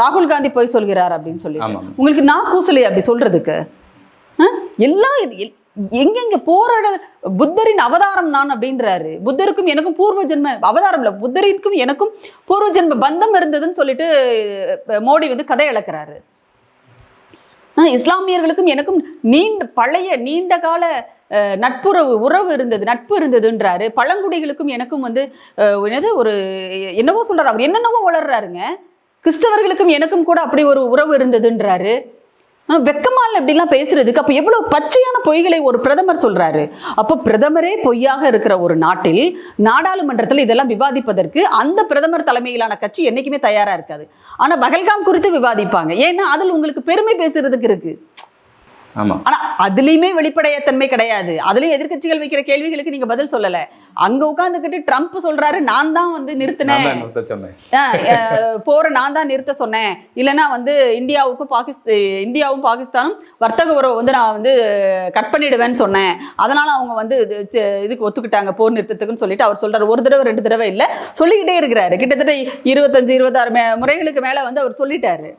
ராகுல் காந்தி பொய் சொல்கிறார் அப்படின்னு சொல்லி. உங்களுக்கு நான் கூசலையே அப்படி சொல்றதுக்கு? எல்லாம் எங்கெங்க போராட புத்தரின் அவதாரம் நான் அப்படின்றாரு. புத்தருக்கும் எனக்கும் பூர்வ ஜென்ம அவதாரம் இல்லை, புத்தரிற்கும் எனக்கும் பூர்வ ஜென்ம பந்தம் இருந்ததுன்னு சொல்லிட்டு மோடி வந்து கதை இழக்கிறாரு. இஸ்லாமியர்களுக்கும் எனக்கும் நீண்ட கால உறவு இருந்ததுன்றாரு. பழங்குடிகளுக்கும் எனக்கும் வந்து என்னவோ சொல்றாரு, அவர் என்னென்னவோ வளர்றாருங்க. கிறிஸ்தவர்களுக்கும் எனக்கும் கூட அப்படி ஒரு உறவு இருந்ததுன்றாரு. வெக்கமால இப்படிலாம் பேசுறதுக்கு அப்ப எவ்வளவு பச்சையான பொய்களை ஒரு பிரதமர் சொல்றாரு. அப்போ பிரதமரே பொய்யாக இருக்கிற ஒரு நாட்டில் நாடாளுமன்றத்தில் இதெல்லாம் விவாதிப்பதற்கு அந்த பிரதமர் தலைமையிலான கட்சி என்னைக்குமே தயாரா இருக்காது. ஆனா பஹல்காம் குறித்து விவாதிப்பாங்க, ஏன்னா அதில் உங்களுக்கு பெருமை பேசுறதுக்கு இருக்கு. ஆனா அதுலயுமே வெளிப்படையத்தன்மை கிடையாது. அதுலயும் எதிர்க்கட்சிகள் வைக்கிற கேள்விகளுக்கு நீங்க பதில் சொல்லல. அங்க உட்கார்ந்துகிட்டு ட்ரம்ப் சொல்றாரு, நான் தான் வந்து நிறுத்தினேன், போற நான் தான் நிறுத்த சொன்னேன், இல்லைன்னா வந்து இந்தியாவும் பாகிஸ்தானும் வர்த்தக உறவு வந்து நான் வந்து கட் பண்ணிடுவேன்னு சொன்னேன், அதனால அவங்க வந்து இதுக்கு ஒத்துக்கிட்டாங்க போர் நிறுத்தத்துக்குன்னு சொல்லிட்டு அவர் சொல்றாரு. ஒரு தடவை 2 தடவை இல்ல, சொல்லிக்கிட்டே இருக்கிறாரு. கிட்டத்தட்ட 25-26 முறைகளுக்கு மேல வந்து அவர் சொல்லிட்டாரு.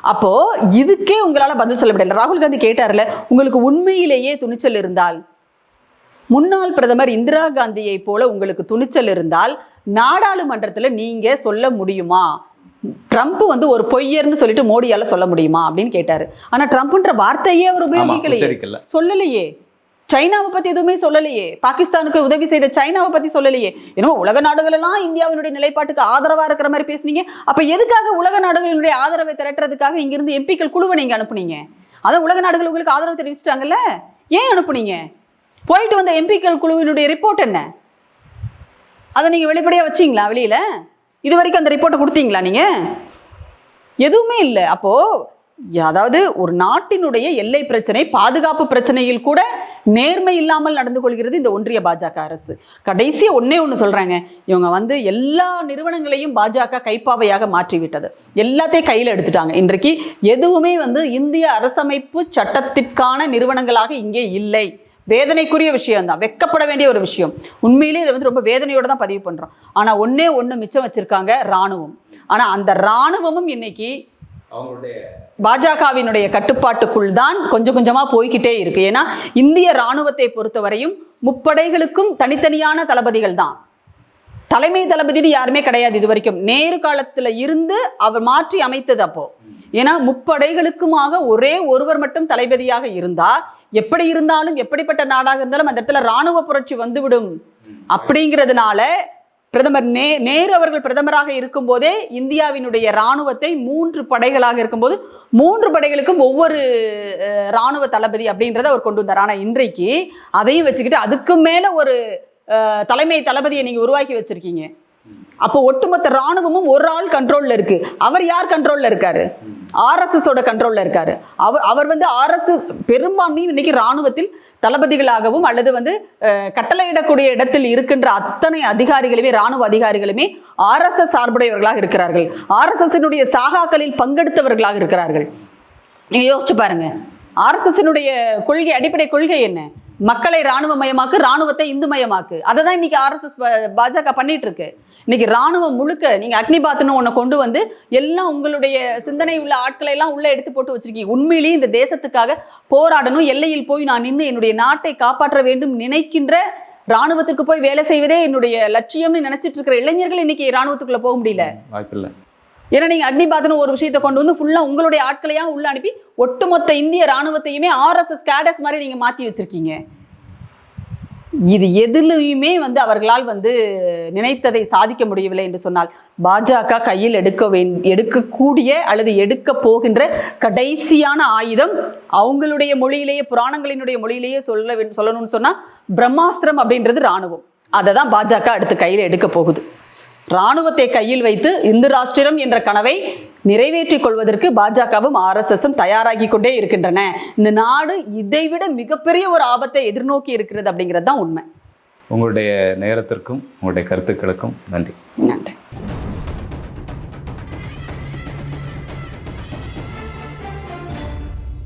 அப்போ இதுக்கே உங்களால பதில் சொல்ல முடியல. ராகுல் காந்தி கேட்டார்ல, உங்களுக்கு உண்மையிலேயே துணிச்சல் இருந்தால், முன்னாள் பிரதமர் இந்திரா காந்தியை போல உங்களுக்கு துணிச்சல் இருந்தால் நாடாளுமன்றத்தில் நீங்க சொல்ல முடியுமா? ட்ரம்ப் வந்து ஒரு பொய்யர்னு சொல்லிட்டு மோடியால சொல்ல முடியுமா அப்படின்னு கேட்டாரு. ஆனா ட்ரம்ப்ன்ற வார்த்தையே அவர் உபயோகிக்கலையே, சொல்லலையே. சைனாவை பத்தி எதுவுமே சொல்லலையே, பாகிஸ்தானுக்கு உதவி செய்த சைனாவை பத்தி சொல்லலையே. ஏன்னா உலக நாடுகள் எல்லாம் இந்தியாவினுடைய நிலைப்பாட்டுக்கு ஆதரவா இருக்கிற மாதிரி பேசுனீங்க. அப்ப எதுக்காக உலக நாடுகளுடைய ஆதரவை திரட்டுறதுக்காக இங்கிருந்து எம்பிக்கள் குழுவை நீங்க அனுப்புனீங்க? அதான் உலக நாடுகள் உங்களுக்கு ஆதரவு தெரிவிச்சிட்டாங்கல்ல, ஏன் அனுப்புனீங்க? போயிட்டு வந்த எம்பிக்கள் குழுவினுடைய ரிப்போர்ட் என்ன? அதை நீங்க வெளிப்படையா வச்சீங்களா வெளியில? இது வரைக்கும் அந்த ரிப்போர்ட்டை கொடுத்தீங்களா நீங்க? எதுவுமே இல்லை. அப்போ அதாவது ஒரு நாட்டினுடைய எல்லை பிரச்சனை, பாதுகாப்பு பிரச்சனையில் கூட நேர்மை இல்லாமல் நடந்து கொள்கிறது இந்த ஒன்றிய பாஜக அரசு. கடைசியா ஒண்ணு சொல்றாங்க, இவங்க வந்து எல்லா நிறுவனங்களையும் பாஜக கைப்பாவையாக மாற்றிவிட்டது, எல்லாத்தையும் கையில் எடுத்துட்டாங்க. இன்றைக்கு எதுவுமே வந்து இந்திய அரசமைப்பு சட்டத்திற்கான நிறுவனங்களாக இங்கே இல்லை. வேதனைக்குரிய விஷயம் தான், வெக்கப்பட வேண்டிய ஒரு விஷயம். உண்மையிலே இதை வந்து ரொம்ப வேதனையோட தான் பதிவு பண்றோம். ஆனா ஒண்ணு மிச்சம் வச்சிருக்காங்க, ராணுவம். ஆனா அந்த ராணுவமும் இன்னைக்கு பாஜகவினுடைய கட்டுப்பாட்டுக்குள் தான் கொஞ்சம் கொஞ்சமா போய்கிட்டே இருக்கு. ஏன்னா இந்திய ராணுவத்தை பொறுத்தவரையும் முப்படைகளுக்கும் தனித்தனியான தளபதிகள் தான், தலைமை தளபதினு யாருமே கிடையாது இது வரைக்கும். நேரு காலத்துல இருந்து அவர் மாற்றி அமைத்தது. அப்போ ஏன்னா முப்படைகளுக்குமாக ஒரே ஒருவர் மட்டும் தளபதியாக இருந்தா எப்படி இருந்தாலும், எப்படிப்பட்ட நாடாக இருந்தாலும் அந்த இடத்துல ராணுவ புரட்சி வந்துவிடும். அப்படிங்கிறதுனால பிரதமர் நேரு அவர்கள் பிரதமராக இருக்கும் போதே இந்தியாவினுடைய ராணுவத்தை 3 படைகளாக இருக்கும்போது 3 படைகளுக்கும் ஒவ்வொரு ராணுவ தளபதி அப்படின்றத அவர் கொண்டு வந்தார். ஆனா இன்றைக்கு அதையும் வச்சுக்கிட்டு அதுக்கு மேல ஒரு தலைமை தளபதியை நீங்க உருவாக்கி வச்சிருக்கீங்க. அப்போ ஒட்டுமொத்த ராணுவமும் ஒரு ஆள் கண்ட்ரோல்ல இருக்கு. அவர் யார் கண்ட்ரோல்ல இருக்காரு? ஆர்எஸ்எஸோட கண்ட்ரோல்ல இருக்காரு. அவர் வந்து ஆர்எஸ்எஸ் பெரும்பான்மையும் இன்னைக்கு ராணுவத்தில் தளபதிகளாகவும் அல்லது வந்து கட்டளையிடக்கூடிய இடத்தில் இருக்கின்ற அத்தனை அதிகாரிகளுமே, ராணுவ அதிகாரிகளுமே ஆர்எஸ்எஸ் சார்புடையவர்களாக இருக்கிறார்கள். ஆர்எஸ்எஸ்னுடைய சாகாக்களில் பங்கெடுத்தவர்களாக இருக்கிறார்கள். நீங்க யோசிச்சு பாருங்க, ஆர்எஸ்எஸ்னுடைய கொள்கை, அடிப்படை கொள்கை என்ன? மக்களை ராணுவமயமாக்கு, ராணுவத்தை இந்துமயமாக்கு. அதை தான் இன்னைக்கு ஆர்எஸ்எஸ் பாஜக பண்ணிட்டு இருக்கு. இன்னைக்கு ராணுவம் முழுக்க நீங்க அக்னிபாத்னு ஒண்ணு கொண்டு வந்து எல்லாம் உங்களுடைய சிந்தனை உள்ள ஆட்களை எல்லாம் உள்ள எடுத்து போட்டு வச்சிருக்கீங்க. உண்மையிலேயே இந்த தேசத்துக்காக போராடணும், எல்லையில் போய் நான் நின்று என்னுடைய நாட்டை காப்பாற்ற வேண்டும் நினைக்கின்ற, ராணுவத்துக்கு போய் வேலை செய்வதே என்னுடைய லட்சியம்னு நினைச்சிட்டு இருக்கிற இளைஞர்கள் இன்னைக்கு ராணுவத்துக்குள்ள போக முடியல. வாய்ப்பில்லை. ஏன்னா நீங்க அக்னிபாத்னு ஒரு விஷயத்தை கொண்டு வந்து ஃபுல்லா உங்களுடைய ஆட்களையா உள்ள அனுப்பி ஒட்டுமொத்த இந்திய ராணுவத்தையுமே ஆர்எஸ்எஸ் கேடஸ் மாதிரி நீங்க மாத்தி வச்சிருக்கீங்க. இது எதிலுமே வந்து அவர்களால் வந்து நினைத்ததை சாதிக்க முடியவில்லை என்று சொன்னால், பாஜக கையில் எடுக்கக்கூடிய அல்லது எடுக்க போகின்ற கடைசியான ஆயுதம் அவங்களுடைய மொழியிலேயே, புராணங்களினுடைய மொழியிலேயே சொல்லணும்னு சொன்னா பிரம்மாஸ்திரம் அப்படின்றது ராணுவம். அதை தான் பாஜக அடுத்து கையில் எடுக்க போகுது. ராணுவத்தை கையில் வைத்து இந்து ராஷ்டிரம் என்ற கனவை நிறைவேற்றிக் கொள்வதற்கு பாஜகவும் ஆர்எஸ்எஸும் தயாராகி கொண்டே இருக்கின்றன. இந்த நாடு இதைவிட மிகப்பெரிய ஒரு ஆபத்தை எதிர்நோக்கி இருக்கிறது அப்படிங்கிறது தான் உண்மை. உங்களுடைய நேரத்திற்கும் உங்களுடைய கருத்துக்களுக்கும் நன்றி. நன்றி.